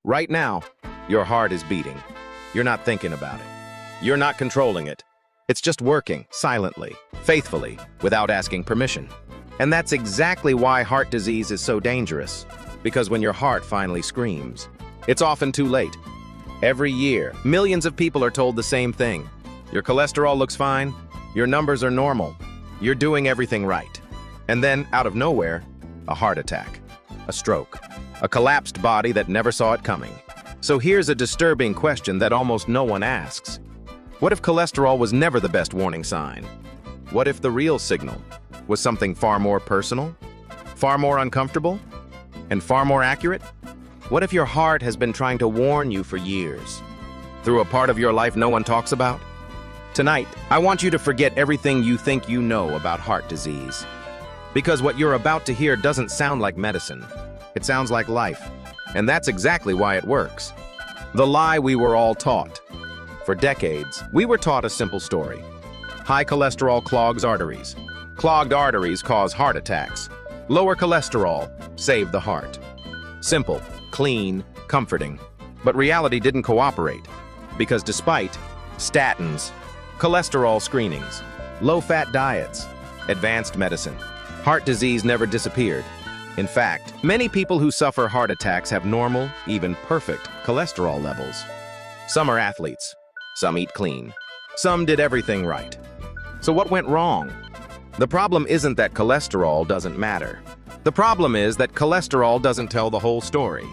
Right now, your heart is beating. You're not thinking about it. You're not controlling it. It's just working, silently, faithfully, without asking permission. And that's exactly why heart disease is so dangerous. Because when your heart finally screams, it's often too late. Every year, millions of people are told the same thing. Your cholesterol looks fine, your numbers are normal, you're doing everything right. And then, out of nowhere, a heart attack, a stroke, a collapsed body that never saw it coming. So here's a disturbing question that almost no one asks. What if cholesterol was never the best warning sign? What if the real signal was something far more personal, far more uncomfortable, and far more accurate? What if your heart has been trying to warn you for years, through a part of your life no one talks about? Tonight, I want you to forget everything you think you know about heart disease. Because what you're about to hear doesn't sound like medicine. It sounds like life. And that's exactly why it works. The lie we were all taught. For decades, we were taught a simple story. High cholesterol clogs arteries. Clogged arteries cause heart attacks. Lower cholesterol, save the heart. Simple, clean, comforting. But reality didn't cooperate. Because despite statins, cholesterol screenings, low-fat diets, advanced medicine, heart disease never disappeared. In fact, many people who suffer heart attacks have normal, even perfect, cholesterol levels. Some are athletes. Some eat clean. Some did everything right. So what went wrong? The problem isn't that cholesterol doesn't matter. The problem is that cholesterol doesn't tell the whole story.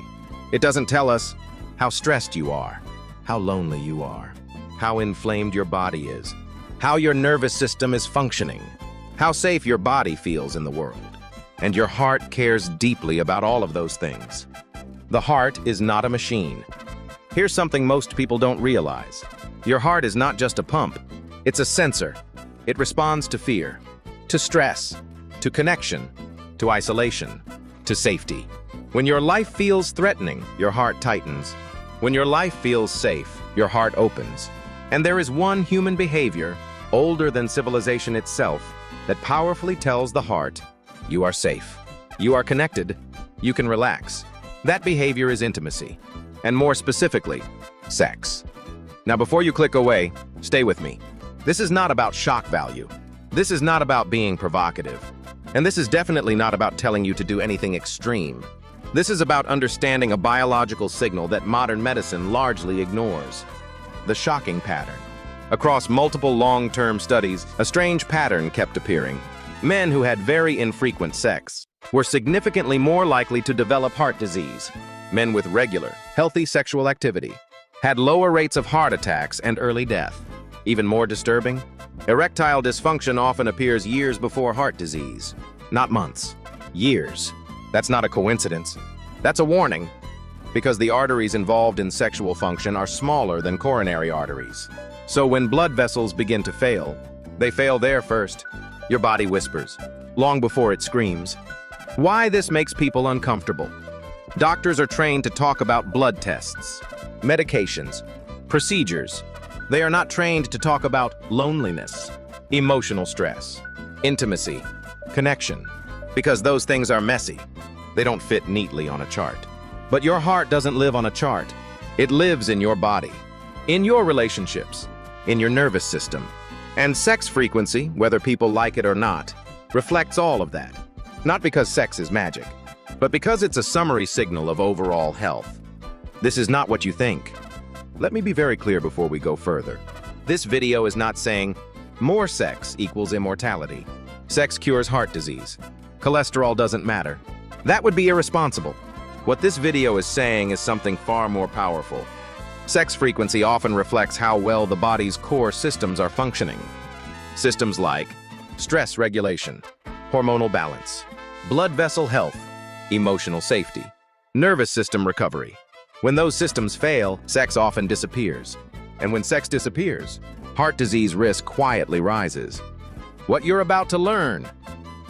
It doesn't tell us how stressed you are, how lonely you are, how inflamed your body is, how your nervous system is functioning, how safe your body feels in the world. And your heart cares deeply about all of those things. The heart is not a machine. Here's something most people don't realize. Your heart is not just a pump. It's a sensor. It responds to fear, to stress, to connection, to isolation, to safety. When your life feels threatening, your heart tightens. When your life feels safe, your heart opens. And there is one human behavior, older than civilization itself, that powerfully tells the heart, you are safe. You are connected. You can relax. That behavior is intimacy. And more specifically, sex. Now before you click away, stay with me. This is not about shock value. This is not about being provocative. And this is definitely not about telling you to do anything extreme. This is about understanding a biological signal that modern medicine largely ignores. The shocking pattern. Across multiple long-term studies, a strange pattern kept appearing. Men who had very infrequent sex were significantly more likely to develop heart disease. Men with regular, healthy sexual activity had lower rates of heart attacks and early death. Even more disturbing, erectile dysfunction often appears years before heart disease. Not months, years. That's not a coincidence. That's a warning. Because the arteries involved in sexual function are smaller than coronary arteries. So when blood vessels begin to fail, they fail there first. Your body whispers, long before it screams. Why this makes people uncomfortable? Doctors are trained to talk about blood tests, medications, procedures. They are not trained to talk about loneliness, emotional stress, intimacy, connection, because those things are messy. They don't fit neatly on a chart. But your heart doesn't live on a chart. It lives in your body, in your relationships, in your nervous system. And sex frequency, whether people like it or not, reflects all of that. Not because sex is magic, but because it's a summary signal of overall health. This is not what you think. Let me be very clear before we go further. This video is not saying more sex equals immortality. Sex cures heart disease. Cholesterol doesn't matter. That would be irresponsible. What this video is saying is something far more powerful. Sex frequency often reflects how well the body's core systems are functioning. Systems like stress regulation, hormonal balance, blood vessel health, emotional safety, nervous system recovery. When those systems fail, sex often disappears. And when sex disappears, heart disease risk quietly rises. What you're about to learn.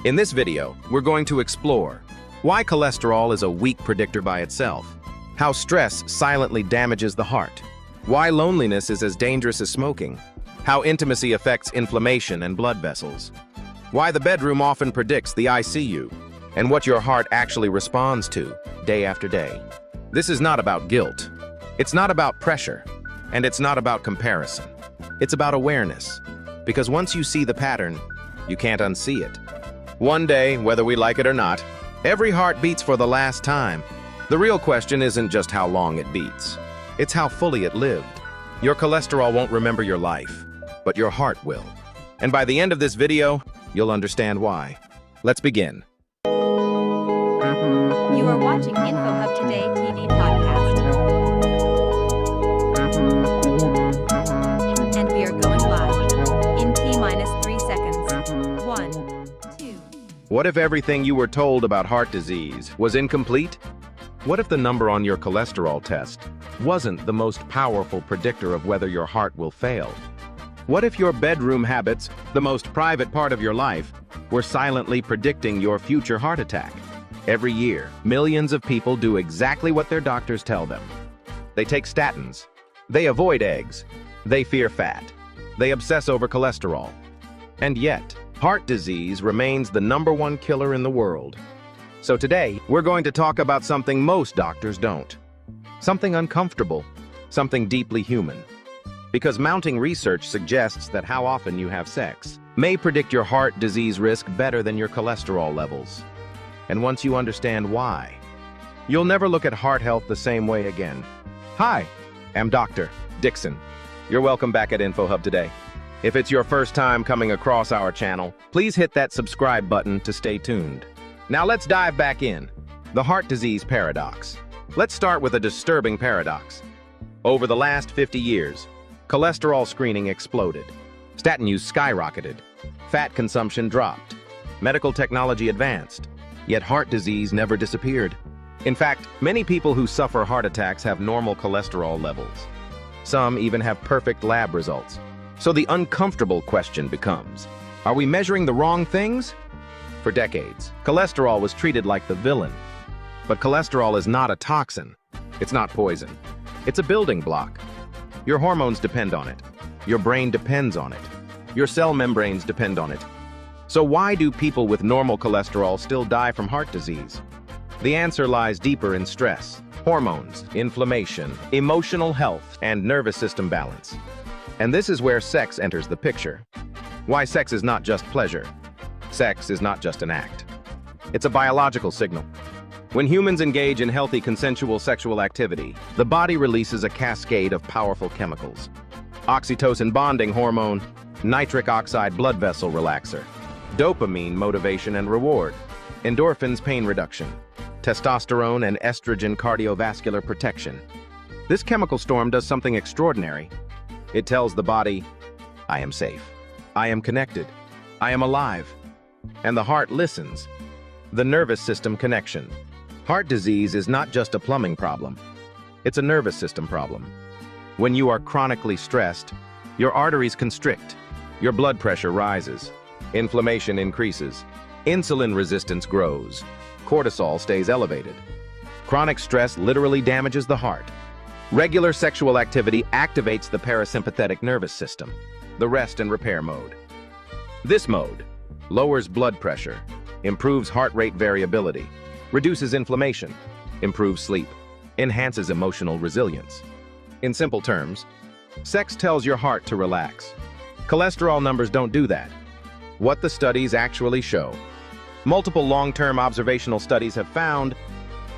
In this video, we're going to explore why cholesterol is a weak predictor by itself, how stress silently damages the heart, why loneliness is as dangerous as smoking, how intimacy affects inflammation and blood vessels, why the bedroom often predicts the ICU, and what your heart actually responds to day after day. This is not about guilt. It's not about pressure. And it's not about comparison. It's about awareness. Because once you see the pattern, you can't unsee it. One day, whether we like it or not, every heart beats for the last time. The real question isn't just how long it beats. It's how fully it lived. Your cholesterol won't remember your life, but your heart will. And by the end of this video, you'll understand why. Let's begin. You are watching InfoHub Today TV podcast. And we are going live in T-3 seconds. 1, 2. What if everything you were told about heart disease was incomplete? What if the number on your cholesterol test wasn't the most powerful predictor of whether your heart will fail? What if your bedroom habits, the most private part of your life, were silently predicting your future heart attack? Every year, millions of people do exactly what their doctors tell them. They take statins. They avoid eggs. They fear fat. They obsess over cholesterol. And yet, heart disease remains the #1 killer in the world. So today, we're going to talk about something most doctors don't. Something uncomfortable, something deeply human. Because mounting research suggests that how often you have sex may predict your heart disease risk better than your cholesterol levels. And once you understand why, you'll never look at heart health the same way again. Hi, I'm Dr. Dixon. You're welcome back at InfoHub Today. If it's your first time coming across our channel, please hit that subscribe button to stay tuned. Now let's dive back in. The heart disease paradox. Let's start with a disturbing paradox. Over the last 50 years, cholesterol screening exploded. Statin use skyrocketed. Fat consumption dropped. Medical technology advanced. Yet heart disease never disappeared. In fact, many people who suffer heart attacks have normal cholesterol levels. Some even have perfect lab results. So the uncomfortable question becomes, are we measuring the wrong things? For decades, cholesterol was treated like the villain. But cholesterol is not a toxin. It's not poison. It's a building block. Your hormones depend on it. Your brain depends on it. Your cell membranes depend on it. So why do people with normal cholesterol still die from heart disease? The answer lies deeper in stress, hormones, inflammation, emotional health, and nervous system balance. And this is where sex enters the picture. Why sex is not just pleasure. Sex is not just an act. It's a biological signal. When humans engage in healthy consensual sexual activity, the body releases a cascade of powerful chemicals. Oxytocin bonding hormone, nitric oxide blood vessel relaxer, dopamine motivation and reward, endorphins pain reduction, testosterone and estrogen cardiovascular protection. This chemical storm does something extraordinary. It tells the body, I am safe, I am connected, I am alive. And the heart listens. The nervous system connection. Heart disease is not just a plumbing problem. It's a nervous system problem. When you are chronically stressed, your arteries constrict, your blood pressure rises, inflammation increases, insulin resistance grows, cortisol stays elevated. Chronic stress literally damages the heart. Regular sexual activity activates the parasympathetic nervous system, the rest and repair mode. This mode lowers blood pressure, improves heart rate variability, reduces inflammation, improves sleep, enhances emotional resilience. In simple terms, sex tells your heart to relax. Cholesterol numbers don't do that. What the studies actually show. Multiple long-term observational studies have found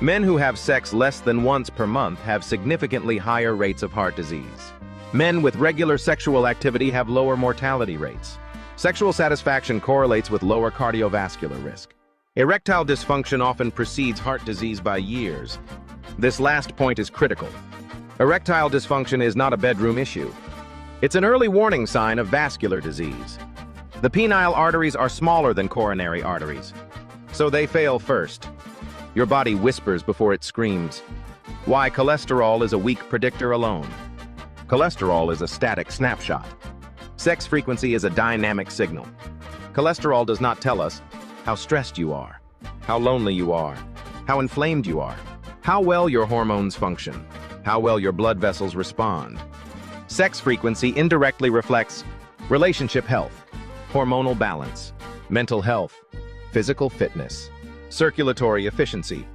men who have sex less than once per month have significantly higher rates of heart disease. Men with regular sexual activity have lower mortality rates. Sexual satisfaction correlates with lower cardiovascular risk. Erectile dysfunction often precedes heart disease by years. This last point is critical. Erectile dysfunction is not a bedroom issue. It's an early warning sign of vascular disease. The penile arteries are smaller than coronary arteries, so they fail first. Your body whispers before it screams. Why cholesterol is a weak predictor alone. Cholesterol is a static snapshot. Sex frequency is a dynamic signal. Cholesterol does not tell us how stressed you are, how lonely you are, how inflamed you are, how well your hormones function, how well your blood vessels respond. Sex frequency indirectly reflects relationship health, hormonal balance, mental health, physical fitness, circulatory efficiency,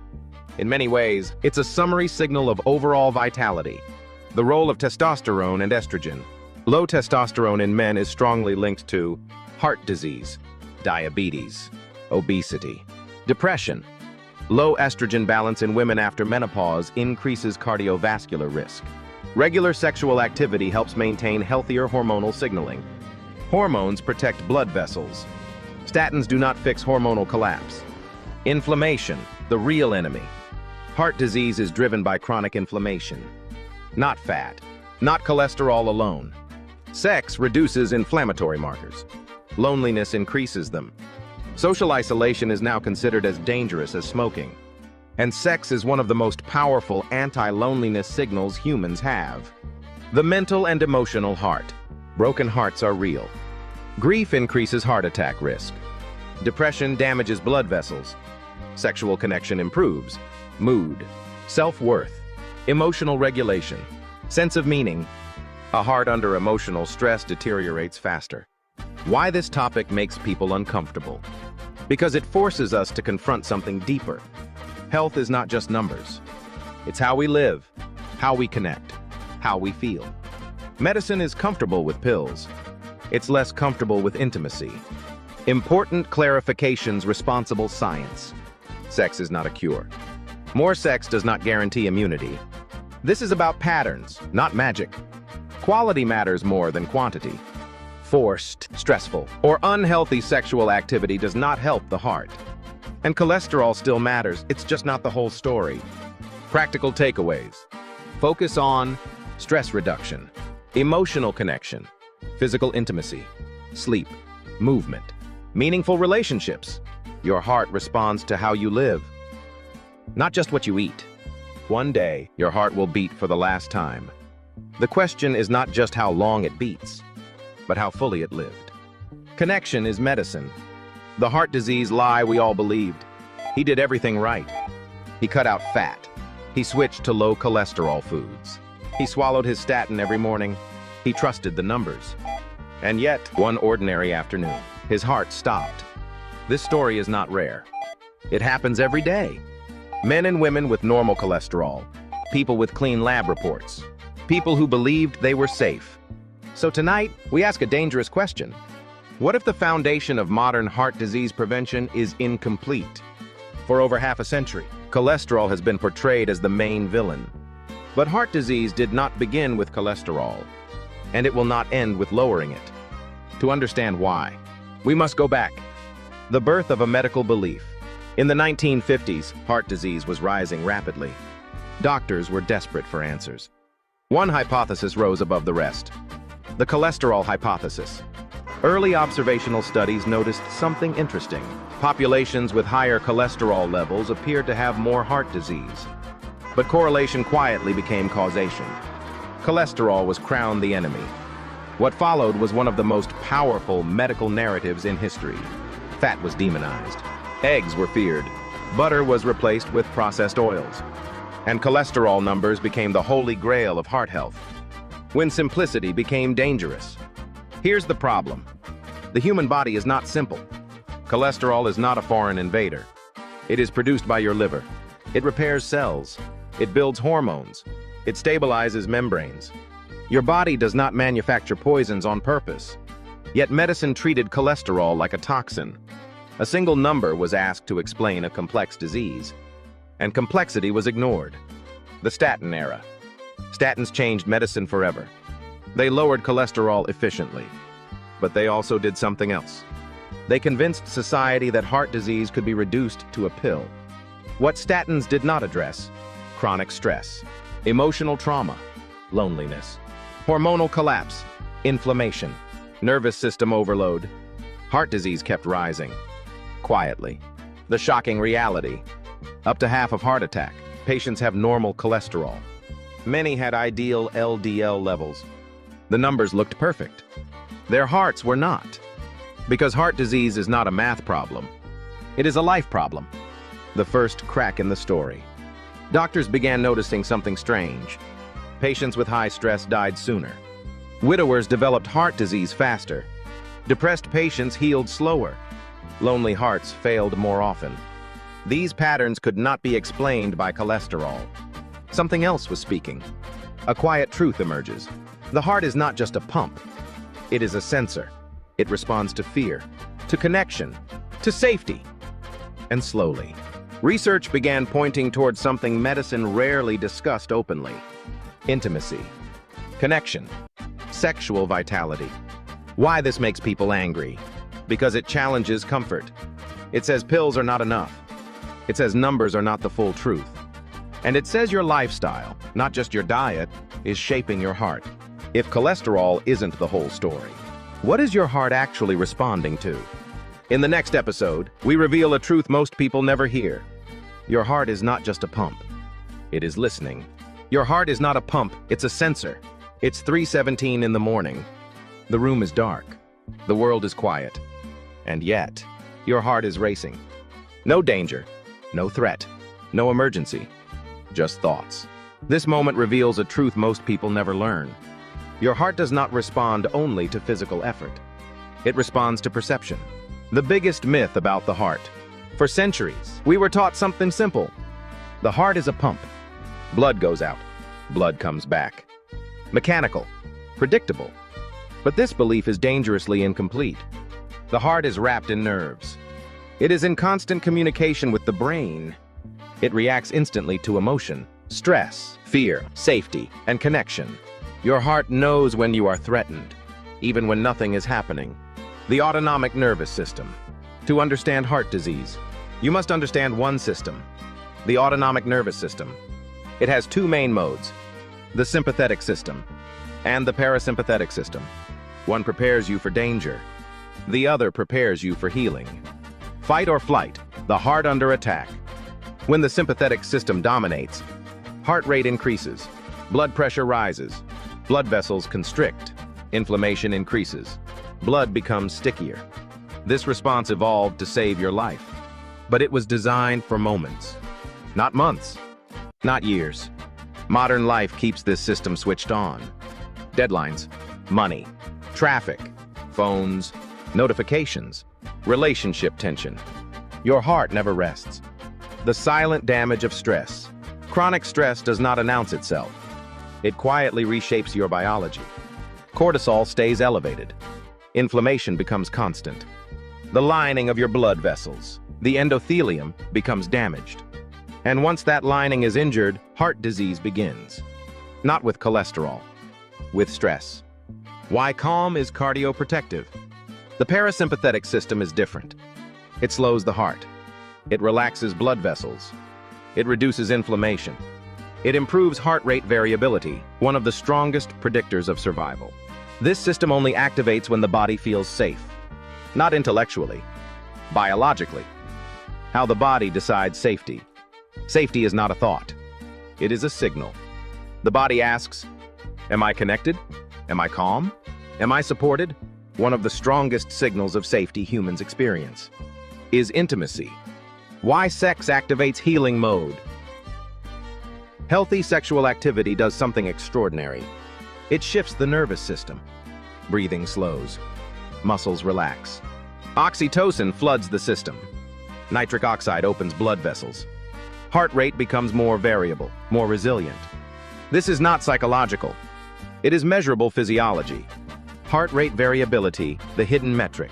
In many ways, it's a summary signal of overall vitality. The role of testosterone and estrogen. Low testosterone in men is strongly linked to heart disease, diabetes, obesity, depression. Low estrogen balance in women after menopause increases cardiovascular risk. Regular sexual activity helps maintain healthier hormonal signaling. Hormones protect blood vessels. Statins do not fix hormonal collapse. Inflammation, the real enemy. Heart disease is driven by chronic inflammation. Not fat, not cholesterol alone. Sex reduces inflammatory markers. Loneliness increases them. Social isolation is now considered as dangerous as smoking. And sex is one of the most powerful anti-loneliness signals humans have. The mental and emotional heart. Broken hearts are real. Grief increases heart attack risk. Depression damages blood vessels. Sexual connection improves. Mood, self-worth, emotional regulation, sense of meaning. A heart under emotional stress deteriorates faster. Why this topic makes people uncomfortable? Because it forces us to confront something deeper. Health is not just numbers. It's how we live, how we connect, how we feel. Medicine is comfortable with pills. It's less comfortable with intimacy. Important clarifications, responsible science. Sex is not a cure. More sex does not guarantee immunity. This is about patterns, not magic. Quality matters more than quantity. Forced, stressful, or unhealthy sexual activity does not help the heart. And cholesterol still matters, it's just not the whole story. Practical takeaways. Focus on stress reduction, emotional connection, physical intimacy, sleep, movement, meaningful relationships. Your heart responds to how you live, not just what you eat. One day, your heart will beat for the last time. The question is not just how long it beats, but how fully it lived. Connection is medicine. The heart disease lie we all believed. He did everything right. He cut out fat. He switched to low cholesterol foods. He swallowed his statin every morning. He trusted the numbers. And yet, one ordinary afternoon, his heart stopped. This story is not rare. It happens every day. Men and women with normal cholesterol, people with clean lab reports, people who believed they were safe. So tonight, we ask a dangerous question. What if the foundation of modern heart disease prevention is incomplete? For over half a century, cholesterol has been portrayed as the main villain. But heart disease did not begin with cholesterol, and it will not end with lowering it. To understand why, we must go back. The birth of a medical belief. In the 1950s, heart disease was rising rapidly. Doctors were desperate for answers. One hypothesis rose above the rest. The cholesterol hypothesis. Early observational studies noticed something interesting. Populations with higher cholesterol levels appeared to have more heart disease. But correlation quietly became causation. Cholesterol was crowned the enemy. What followed was one of the most powerful medical narratives in history. Fat was demonized. Eggs were feared. Butter was replaced with processed oils. And cholesterol numbers became the holy grail of heart health. When simplicity became dangerous. Here's the problem. The human body is not simple. Cholesterol is not a foreign invader. It is produced by your liver. It repairs cells. It builds hormones. It stabilizes membranes. Your body does not manufacture poisons on purpose. Yet medicine treated cholesterol like a toxin. A single number was asked to explain a complex disease, and complexity was ignored. The statin era. Statins changed medicine forever. They lowered cholesterol efficiently, but they also did something else. They convinced society that heart disease could be reduced to a pill. What statins did not address: chronic stress, emotional trauma, loneliness, hormonal collapse, inflammation, nervous system overload. Heart disease kept rising. Quietly. The shocking reality: up to half of heart attack patients have normal cholesterol. Many had ideal LDL levels. The numbers looked perfect. Their hearts were not. Because heart disease is not a math problem. It is a life problem. The first crack in the story. Doctors began noticing something strange. Patients with high stress died sooner. Widowers developed heart disease faster. Depressed patients healed slower. Lonely hearts failed more often. These patterns could not be explained by cholesterol. Something else was speaking. A quiet truth emerges. The heart is not just a pump. It is a sensor. It responds to fear, to connection, to safety. And slowly, research began pointing towards something medicine rarely discussed openly: intimacy, connection, sexual vitality. Why this makes people angry? Because it challenges comfort. It says pills are not enough. It says numbers are not the full truth. And it says your lifestyle, not just your diet, is shaping your heart. If cholesterol isn't the whole story, what is your heart actually responding to? In the next episode, we reveal a truth most people never hear. Your heart is not just a pump. It is listening. Your heart is not a pump, it's a sensor. It's 3:17 in the morning. The room is dark. The world is quiet. And yet, your heart is racing. No danger, no threat, no emergency, just thoughts. This moment reveals a truth most people never learn. Your heart does not respond only to physical effort. It responds to perception. The biggest myth about the heart. For centuries, we were taught something simple. The heart is a pump. Blood goes out. Blood comes back. Mechanical. Predictable. But this belief is dangerously incomplete. The heart is wrapped in nerves. It is in constant communication with the brain. It reacts instantly to emotion, stress, fear, safety, and connection. Your heart knows when you are threatened, even when nothing is happening. The autonomic nervous system. To understand heart disease, you must understand one system: the autonomic nervous system. It has two main modes: the sympathetic system and the parasympathetic system. One prepares you for danger. The other prepares you for healing. Fight or flight, the heart under attack. When the sympathetic system dominates, heart rate increases, blood pressure rises, blood vessels constrict, inflammation increases, blood becomes stickier. This response evolved to save your life, but it was designed for moments, not months, not years. Modern life keeps this system switched on. Deadlines, money, traffic, phones, notifications, relationship tension. Your heart never rests. The silent damage of stress. Chronic stress does not announce itself. It quietly reshapes your biology. Cortisol stays elevated. Inflammation becomes constant. The lining of your blood vessels, the endothelium, becomes damaged. And once that lining is injured, heart disease begins. Not with cholesterol, with stress. Why calm is cardioprotective. The parasympathetic system is different. It slows the heart. It relaxes blood vessels. It reduces inflammation. It improves heart rate variability, one of the strongest predictors of survival. This system only activates when the body feels safe. Not intellectually, biologically. How the body decides safety. Safety is not a thought. It is a signal. The body asks, am I connected? Am I calm? Am I supported? One of the strongest signals of safety humans experience is intimacy. Why sex activates healing mode. Healthy sexual activity does something extraordinary. It shifts the nervous system. Breathing slows. Muscles relax. Oxytocin floods the system. Nitric oxide opens blood vessels. Heart rate becomes more variable, more resilient. This is not psychological. It is measurable physiology. Heart rate variability, the hidden metric.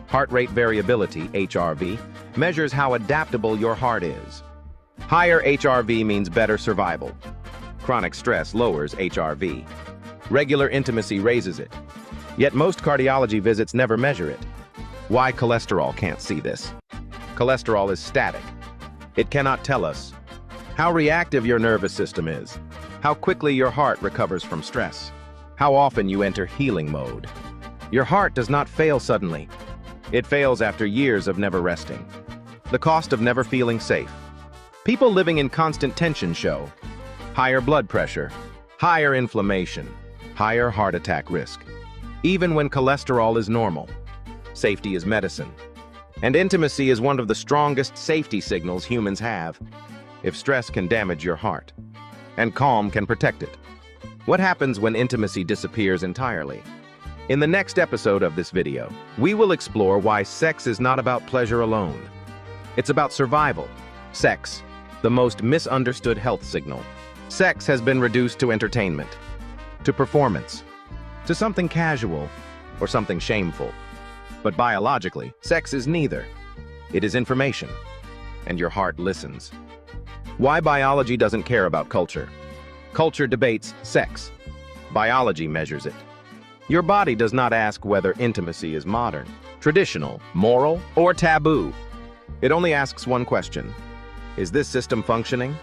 Heart rate variability, HRV, measures how adaptable your heart is. Higher HRV means better survival. Chronic stress lowers HRV. Regular intimacy raises it. Yet most cardiology visits never measure it. Why cholesterol can't see this? Cholesterol is static. It cannot tell us how reactive your nervous system is, how quickly your heart recovers from stress, how often you enter healing mode. Your heart does not fail suddenly. It fails after years of never resting. The cost of never feeling safe. People living in constant tension show higher blood pressure, higher inflammation, higher heart attack risk. Even when cholesterol is normal, safety is medicine. And intimacy is one of the strongest safety signals humans have. If stress can damage your heart, and calm can protect it. What happens when intimacy disappears entirely? In the next episode of this video, we will explore why sex is not about pleasure alone. It's about survival. Sex, the most misunderstood health signal. Sex has been reduced to entertainment, to performance, to something casual or something shameful. But biologically, sex is neither. It is information, and your heart listens. Why biology doesn't care about culture? Culture debates sex. Biology measures it. Your body does not ask whether intimacy is modern, traditional, moral, or taboo. It only asks one question: is this system functioning?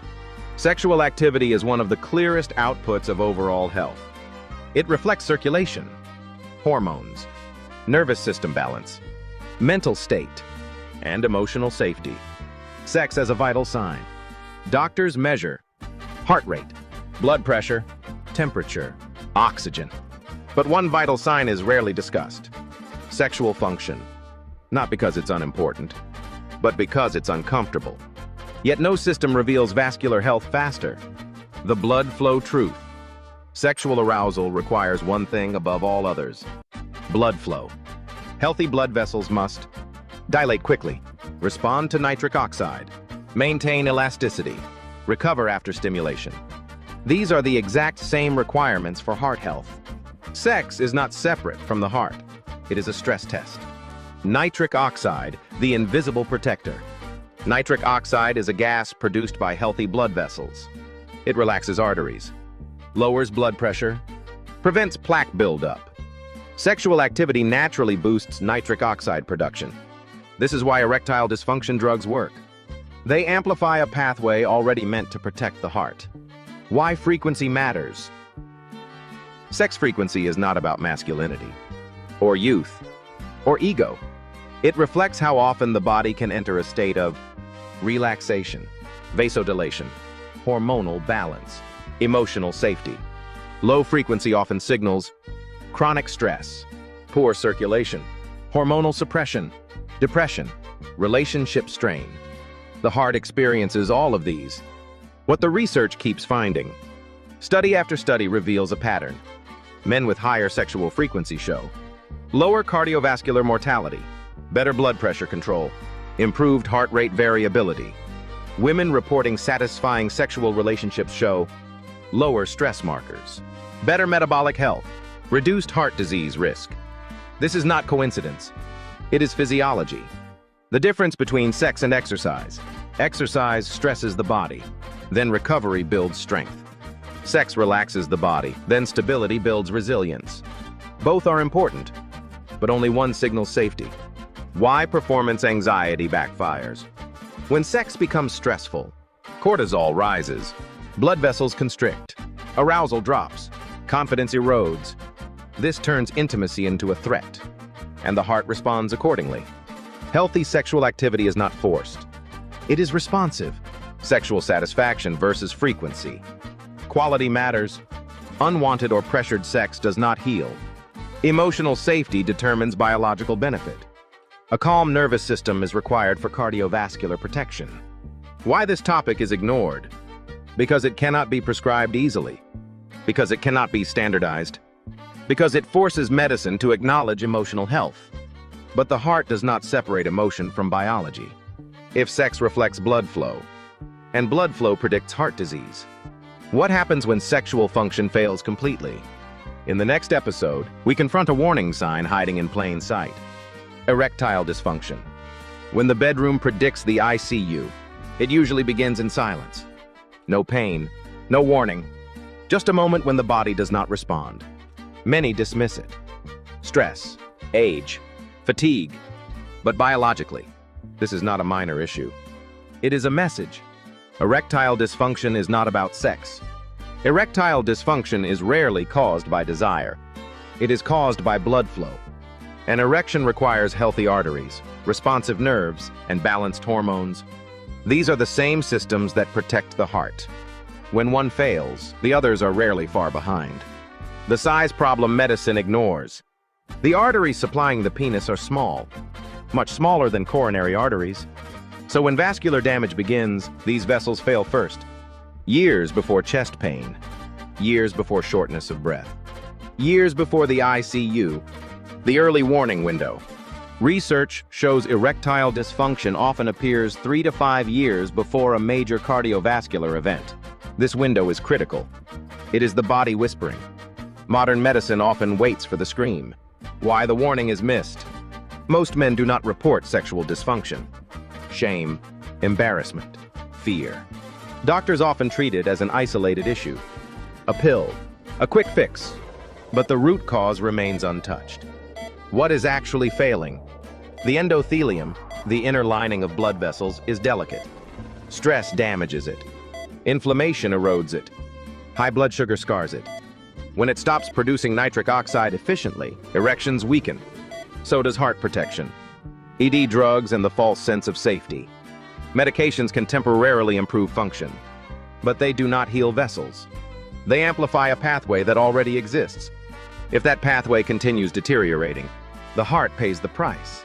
Sexual activity is one of the clearest outputs of overall health. It reflects circulation, hormones, nervous system balance, mental state, and emotional safety. Sex as a vital sign. Doctors measure heart rate, blood pressure, temperature, oxygen. But one vital sign is rarely discussed: sexual function. Not because it's unimportant, but because it's uncomfortable. Yet no system reveals vascular health faster: the blood flow truth. Sexual arousal requires one thing above all others: blood flow. Healthy blood vessels must dilate quickly, respond to nitric oxide, maintain elasticity, recover after stimulation. These are the exact same requirements for heart health. Sex is not separate from the heart. It is a stress test. Nitric oxide, the invisible protector. Nitric oxide is a gas produced by healthy blood vessels. It relaxes arteries, lowers blood pressure, prevents plaque buildup. Sexual activity naturally boosts nitric oxide production. This is why erectile dysfunction drugs work. They amplify a pathway already meant to protect the heart. Why frequency matters. Sex frequency is not about masculinity, or youth, or ego. It reflects how often the body can enter a state of relaxation, vasodilation, hormonal balance, emotional safety. Low frequency often signals chronic stress, poor circulation, hormonal suppression, depression, relationship strain. The heart experiences all of these. What the research keeps finding. Study after study reveals a pattern. Men with higher sexual frequency show lower cardiovascular mortality, better blood pressure control, improved heart rate variability. Women reporting satisfying sexual relationships show lower stress markers, better metabolic health, reduced heart disease risk. This is not coincidence. It is physiology. The difference between sex and exercise. Exercise stresses the body, then recovery builds strength. Sex relaxes the body, then stability builds resilience. Both are important, but only one signals safety. Why performance anxiety backfires. When sex becomes stressful, cortisol rises, blood vessels constrict, arousal drops, confidence erodes. This turns intimacy into a threat, and the heart responds accordingly. Healthy sexual activity is not forced. It is responsive. Sexual satisfaction versus frequency. Quality matters. Unwanted or pressured sex does not heal. Emotional safety determines biological benefit. A calm nervous system is required for cardiovascular protection. Why this topic is ignored? Because it cannot be prescribed easily. Because it cannot be standardized. Because it forces medicine to acknowledge emotional health. But the heart does not separate emotion from biology. If sex reflects blood flow, and blood flow predicts heart disease, what happens when sexual function fails completely? In the next episode, we confront a warning sign hiding in plain sight. Erectile dysfunction. When the bedroom predicts the ICU, it usually begins in silence. No pain, no warning, just a moment when the body does not respond. Many dismiss it. Stress, age, fatigue. But biologically, this is not a minor issue. It is a message. Erectile dysfunction is not about sex. Erectile dysfunction is rarely caused by desire. It is caused by blood flow. An erection requires healthy arteries, responsive nerves, and balanced hormones. These are the same systems that protect the heart. When one fails, the others are rarely far behind. The size problem medicine ignores. The arteries supplying the penis are small, much smaller than coronary arteries. So when vascular damage begins, these vessels fail first. Years before chest pain, years before shortness of breath, years before the ICU, the early warning window. Research shows erectile dysfunction often appears 3 to 5 years before a major cardiovascular event. This window is critical. It is the body whispering. Modern medicine often waits for the scream. Why the warning is missed? Most men do not report sexual dysfunction. Shame, embarrassment, fear. Doctors often treat it as an isolated issue. A pill, a quick fix, but the root cause remains untouched. What is actually failing? The endothelium, the inner lining of blood vessels, is delicate. Stress damages it. Inflammation erodes it. High blood sugar scars it. When it stops producing nitric oxide efficiently, erections weaken. So does heart protection. ED drugs and the false sense of safety. Medications can temporarily improve function, but they do not heal vessels. They amplify a pathway that already exists. If that pathway continues deteriorating, the heart pays the price.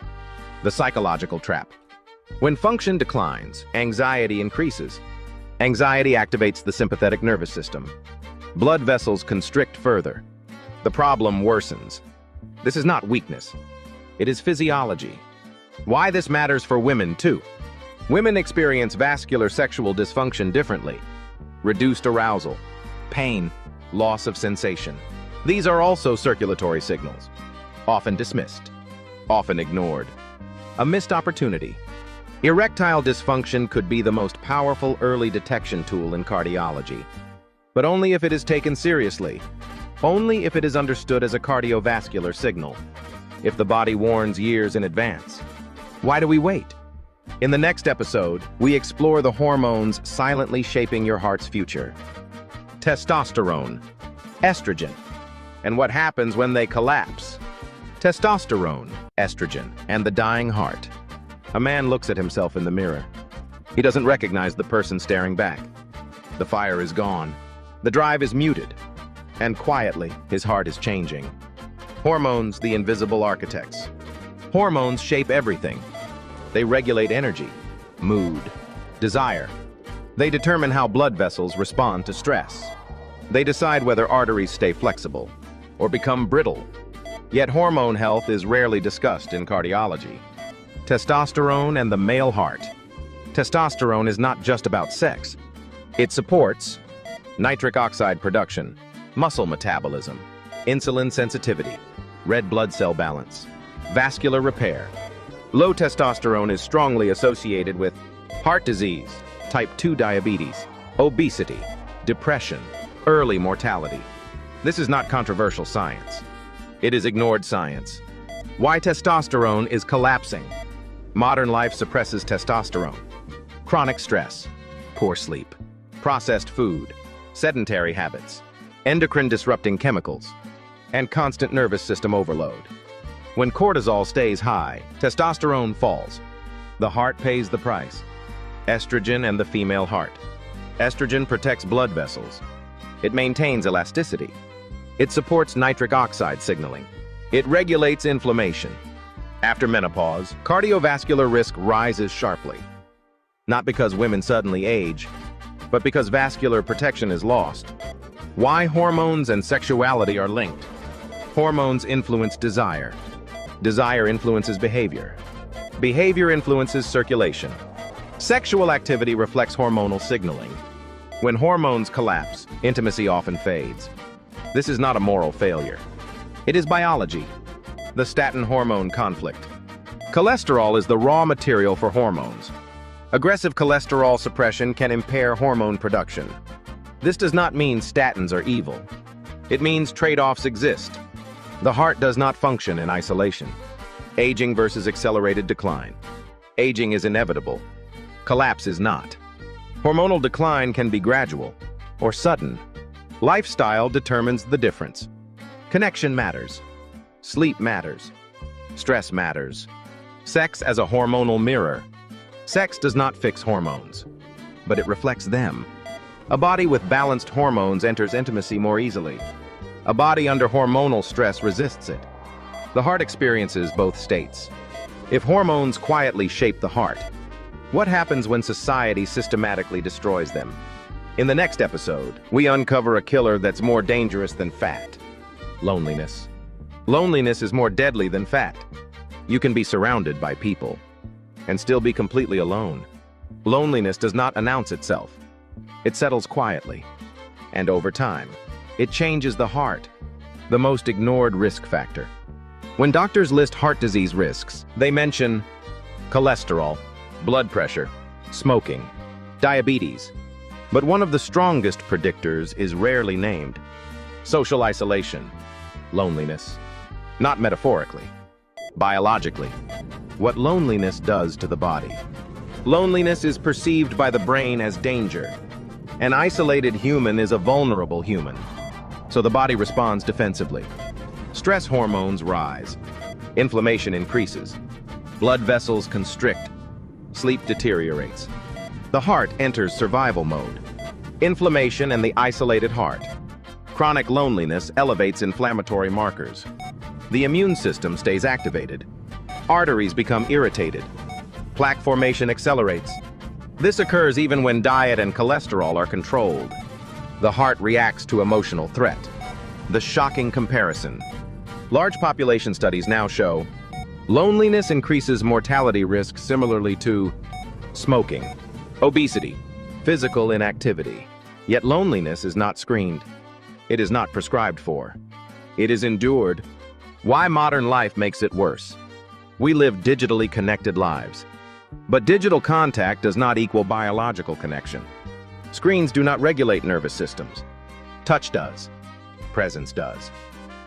The psychological trap. When function declines, anxiety increases. Anxiety activates the sympathetic nervous system. Blood vessels constrict further. The problem worsens. This is not weakness. It is physiology. Why this matters for women too. Women experience vascular sexual dysfunction differently. Reduced arousal, pain, loss of sensation. These are also circulatory signals. Often dismissed, often ignored. A missed opportunity. Erectile dysfunction could be the most powerful early detection tool in cardiology. But only if it is taken seriously. Only if it is understood as a cardiovascular signal. If the body warns years in advance. Why do we wait? In the next episode, we explore the hormones silently shaping your heart's future. Testosterone, estrogen, and what happens when they collapse. Testosterone, estrogen, and the dying heart. A man looks at himself in the mirror. He doesn't recognize the person staring back. The fire is gone. The drive is muted. And quietly, his heart is changing. Hormones, the invisible architects. Hormones shape everything. They regulate energy, mood, desire. They determine how blood vessels respond to stress. They decide whether arteries stay flexible or become brittle. Yet hormone health is rarely discussed in cardiology. Testosterone and the male heart. Testosterone is not just about sex. It supports nitric oxide production, muscle metabolism, insulin sensitivity, red blood cell balance, vascular repair. Low testosterone is strongly associated with heart disease, type 2 diabetes, obesity, depression, early mortality. This is not controversial science. It is ignored science. Why testosterone is collapsing. Modern life suppresses testosterone. Chronic stress, poor sleep, processed food, sedentary habits, endocrine-disrupting chemicals, and constant nervous system overload. When cortisol stays high, testosterone falls. The heart pays the price. Estrogen and the female heart. Estrogen protects blood vessels. It maintains elasticity. It supports nitric oxide signaling. It regulates inflammation. After menopause, cardiovascular risk rises sharply. Not because women suddenly age, but because vascular protection is lost. Why hormones and sexuality are linked. Hormones influence desire. Desire influences behavior. Behavior influences circulation. Sexual activity reflects hormonal signaling. When hormones collapse, intimacy often fades. This is not a moral failure. It is biology. The statin hormone conflict. Cholesterol is the raw material for hormones. Aggressive cholesterol suppression can impair hormone production. This does not mean statins are evil. It means trade-offs exist. The heart does not function in isolation. Aging versus accelerated decline. Aging is inevitable. Collapse is not. Hormonal decline can be gradual or sudden. Lifestyle determines the difference. Connection matters. Sleep matters. Stress matters. Sex as a hormonal mirror. Sex does not fix hormones, but it reflects them. A body with balanced hormones enters intimacy more easily. A body under hormonal stress resists it. The heart experiences both states. If hormones quietly shape the heart, what happens when society systematically destroys them? In the next episode, we uncover a killer that's more dangerous than fat. Loneliness. Loneliness is more deadly than fat. You can be surrounded by people and still be completely alone. Loneliness does not announce itself. It settles quietly. And over time, it changes the heart, the most ignored risk factor. When doctors list heart disease risks, they mention cholesterol, blood pressure, smoking, diabetes. But one of the strongest predictors is rarely named: social isolation, loneliness. Not metaphorically, biologically. What loneliness does to the body. Loneliness is perceived by the brain as danger. An isolated human is a vulnerable human, so the body responds defensively. Stress hormones rise, inflammation increases, blood vessels constrict, sleep deteriorates. The heart enters survival mode. Inflammation and the isolated heart. Chronic loneliness elevates inflammatory markers. The immune system stays activated. Arteries become irritated. Plaque formation accelerates. This occurs even when diet and cholesterol are controlled. The heart reacts to emotional threat. The shocking comparison. Large population studies now show loneliness increases mortality risk similarly to smoking, obesity, physical inactivity. Yet loneliness is not screened. It is not prescribed for. It is endured. Why modern life makes it worse? We live digitally connected lives. But digital contact does not equal biological connection. Screens do not regulate nervous systems. Touch does. Presence does.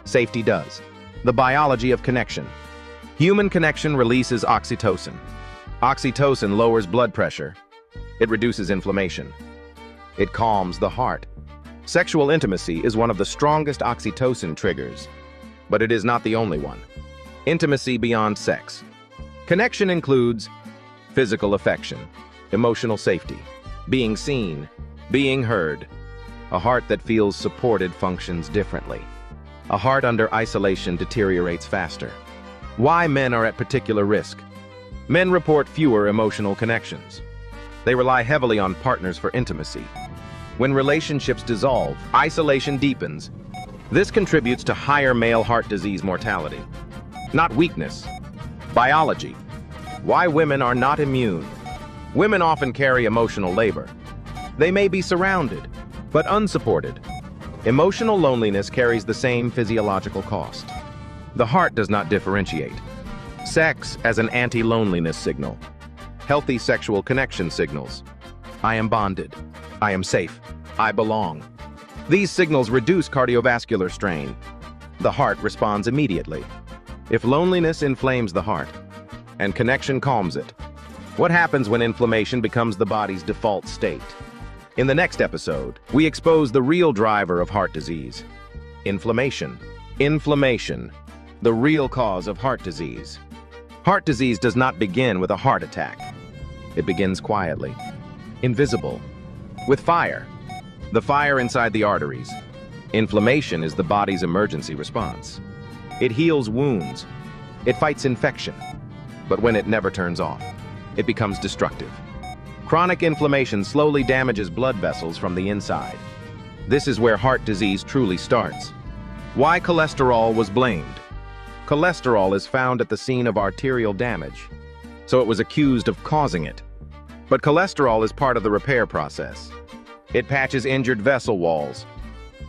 Safety does. The biology of connection. Human connection releases oxytocin. Oxytocin lowers blood pressure. It reduces inflammation. It calms the heart. Sexual intimacy is one of the strongest oxytocin triggers, but it is not the only one. Intimacy beyond sex. Connection includes physical affection, emotional safety, being seen, being heard. A heart that feels supported functions differently. A heart under isolation deteriorates faster. Why men are at particular risk? Men report fewer emotional connections. They rely heavily on partners for intimacy. When relationships dissolve, isolation deepens. This contributes to higher male heart disease mortality. Not weakness. Biology. Why women are not immune. Women often carry emotional labor. They may be surrounded, but unsupported. Emotional loneliness carries the same physiological cost. The heart does not differentiate. Sex as an anti-loneliness signal. Healthy sexual connection signals. I am bonded. I am safe. I belong. These signals reduce cardiovascular strain. The heart responds immediately. If loneliness inflames the heart, and connection calms it, what happens when inflammation becomes the body's default state? In the next episode, we expose the real driver of heart disease: inflammation. Inflammation, the real cause of heart disease. Heart disease does not begin with a heart attack. It begins quietly, invisible, with fire. The fire inside the arteries. Inflammation is the body's emergency response. It heals wounds. It fights infection. But when it never turns off, it becomes destructive. Chronic inflammation slowly damages blood vessels from the inside. This is where heart disease truly starts. Why cholesterol was blamed? Cholesterol is found at the scene of arterial damage, so it was accused of causing it. But cholesterol is part of the repair process. It patches injured vessel walls.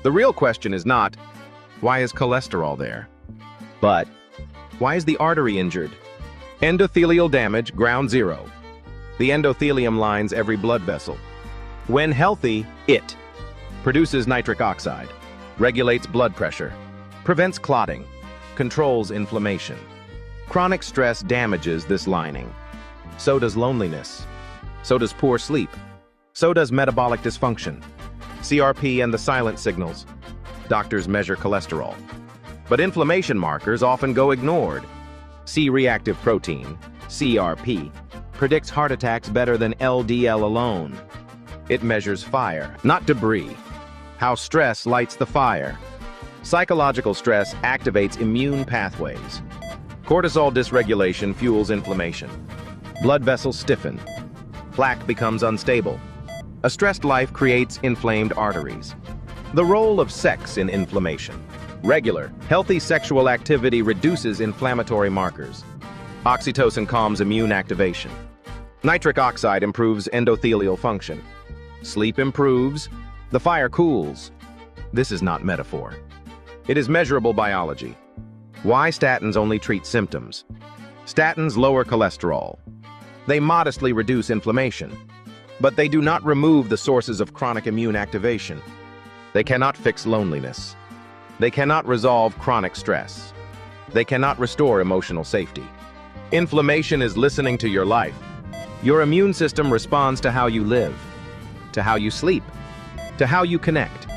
The real question is not, why is cholesterol there? But, why is the artery injured? Endothelial damage, ground zero. The endothelium lines every blood vessel. When healthy, it produces nitric oxide, regulates blood pressure, prevents clotting, controls inflammation. Chronic stress damages this lining. So does loneliness. So does poor sleep. So does metabolic dysfunction. CRP and the silent signals. Doctors measure cholesterol. But inflammation markers often go ignored. C-reactive protein, CRP, predicts heart attacks better than LDL alone. It measures fire, not debris. How stress lights the fire. Psychological stress activates immune pathways. Cortisol dysregulation fuels inflammation. Blood vessels stiffen. Plaque becomes unstable. A stressed life creates inflamed arteries. The role of sex in inflammation. Regular, healthy sexual activity reduces inflammatory markers. Oxytocin calms immune activation. Nitric oxide improves endothelial function. Sleep improves, the fire cools. This is not metaphor. It is measurable biology. Why statins only treat symptoms? Statins lower cholesterol. They modestly reduce inflammation, but they do not remove the sources of chronic immune activation. They cannot fix loneliness. They cannot resolve chronic stress. They cannot restore emotional safety. Inflammation is listening to your life. Your immune system responds to how you live, to how you sleep, to how you connect,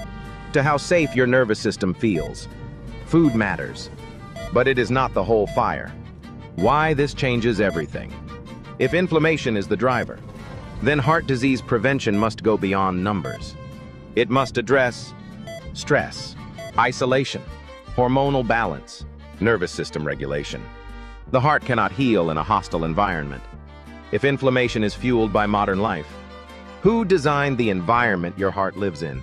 to how safe your nervous system feels. Food matters, but it is not the whole fire. Why this changes everything. If inflammation is the driver, then heart disease prevention must go beyond numbers. It must address stress, isolation, hormonal balance, nervous system regulation. The heart cannot heal in a hostile environment. If inflammation is fueled by modern life, who designed the environment your heart lives in?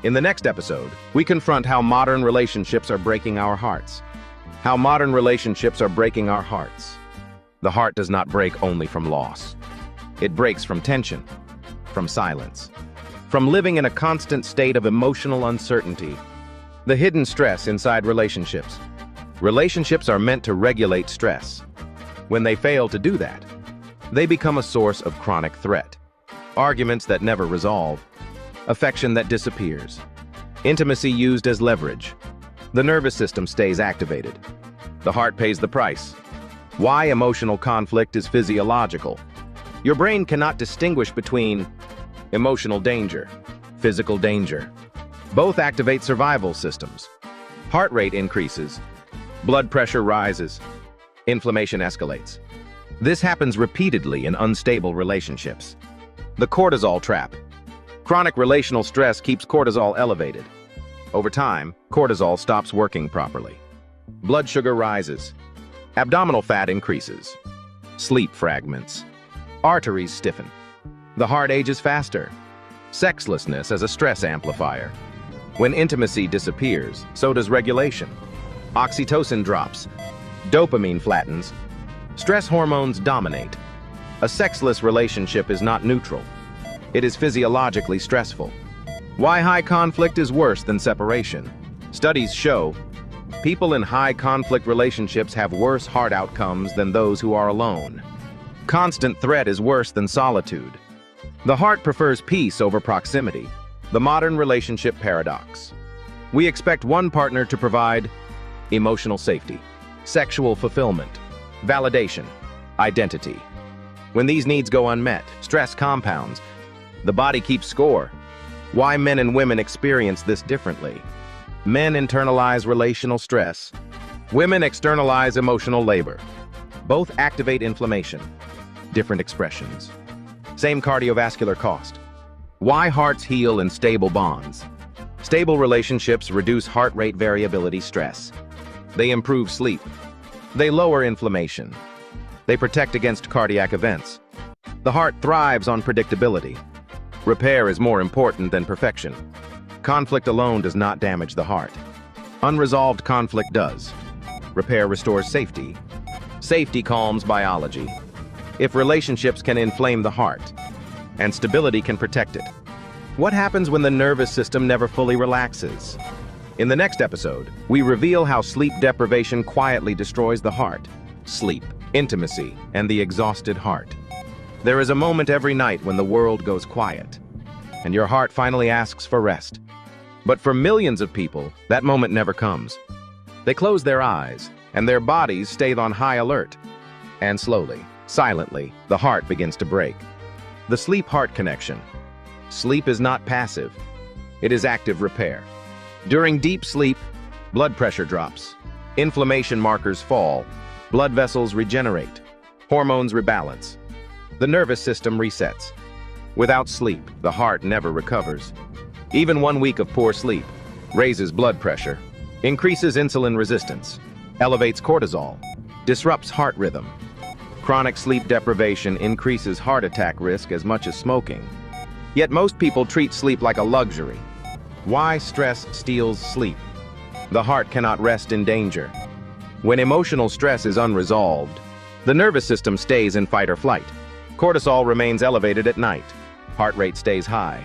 In the next episode, we confront how modern relationships are breaking our hearts. How modern relationships are breaking our hearts. The heart does not break only from loss. It breaks from tension, from silence, from living in a constant state of emotional uncertainty. The hidden stress inside relationships. Relationships are meant to regulate stress. When they fail to do that, they become a source of chronic threat. Arguments that never resolve. Affection that disappears. Intimacy used as leverage. The nervous system stays activated. The heart pays the price. Why emotional conflict is physiological. Your brain cannot distinguish between emotional danger, physical danger. Both activate survival systems. Heart rate increases. Blood pressure rises. Inflammation escalates. This happens repeatedly in unstable relationships. The cortisol trap. Chronic relational stress keeps cortisol elevated. Over time, cortisol stops working properly. Blood sugar rises. Abdominal fat increases. Sleep fragments. Arteries stiffen. The heart ages faster. Sexlessness as a stress amplifier. When intimacy disappears, so does regulation. Oxytocin drops. Dopamine flattens. Stress hormones dominate. A sexless relationship is not neutral. It is physiologically stressful. Why high conflict is worse than separation. Studies show people in high conflict relationships have worse heart outcomes than those who are alone. Constant threat is worse than solitude. The heart prefers peace over proximity. The modern relationship paradox. We expect one partner to provide emotional safety, sexual fulfillment, validation, identity. When these needs go unmet, stress compounds. The body keeps score. Why men and women experience this differently. Men internalize relational stress. Women externalize emotional labor. Both activate inflammation. Different expressions. Same cardiovascular cost. Why hearts heal in stable bonds. Stable relationships reduce heart rate variability stress. They improve sleep. They lower inflammation. They protect against cardiac events. The heart thrives on predictability. Repair is more important than perfection. Conflict alone does not damage the heart. Unresolved conflict does. Repair restores safety. Safety calms biology. If relationships can inflame the heart, and stability can protect it. What happens when the nervous system never fully relaxes? In the next episode, we reveal how sleep deprivation quietly destroys the heart. Sleep, intimacy, and the exhausted heart. There is a moment every night when the world goes quiet, and your heart finally asks for rest. But for millions of people, that moment never comes. They close their eyes, and their bodies stay on high alert. And slowly, silently, the heart begins to break. The sleep-heart connection. Sleep is not passive. It is active repair. During deep sleep, blood pressure drops. Inflammation markers fall. Blood vessels regenerate. Hormones rebalance. The nervous system resets. Without sleep, the heart never recovers. Even 1 week of poor sleep raises blood pressure, increases insulin resistance, elevates cortisol, disrupts heart rhythm. Chronic sleep deprivation increases heart attack risk as much as smoking. Yet most people treat sleep like a luxury. Why stress steals sleep? The heart cannot rest in danger. When emotional stress is unresolved, The nervous system stays in fight or flight. Cortisol remains elevated at night. Heart rate stays high.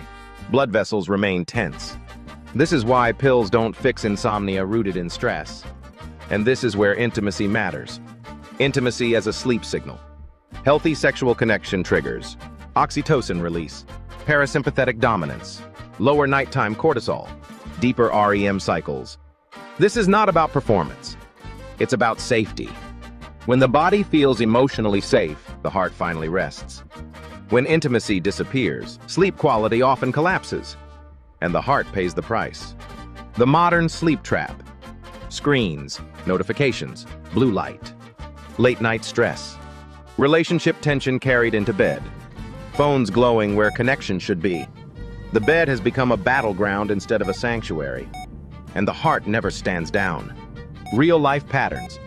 Blood vessels remain tense. This is why pills don't fix insomnia rooted in stress. And this is where intimacy matters. Intimacy as a sleep signal. Healthy sexual connection triggers oxytocin release, parasympathetic dominance, lower nighttime cortisol, deeper REM cycles. This is not about performance. It's about safety. When the body feels emotionally safe, the heart finally rests. When intimacy disappears, sleep quality often collapses, and the heart pays the price. The modern sleep trap. Screens, notifications, blue light, late night stress, relationship tension carried into bed, phones glowing where connection should be. The bed has become a battleground instead of a sanctuary, and the heart never stands down. Real-life patterns.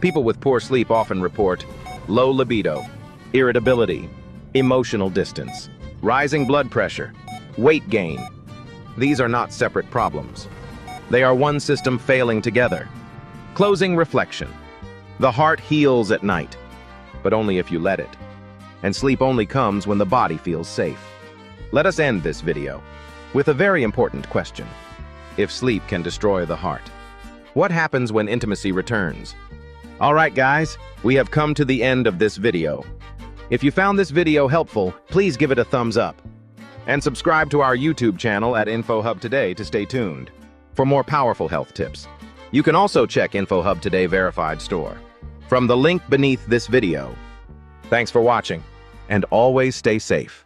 People with poor sleep often report low libido, irritability, emotional distance, rising blood pressure, weight gain. These are not separate problems. They are one system failing together. Closing reflection. The heart heals at night, but only if you let it. And sleep only comes when the body feels safe. Let us end this video with a very important question. If sleep can destroy the heart, what happens when intimacy returns? All right, guys, we have come to the end of this video. If you found this video helpful, please give it a thumbs up. And subscribe to our YouTube channel at InfoHub Today to stay tuned for more powerful health tips. You can also check InfoHub Today verified store from the link beneath this video. Thanks for watching, and always stay safe.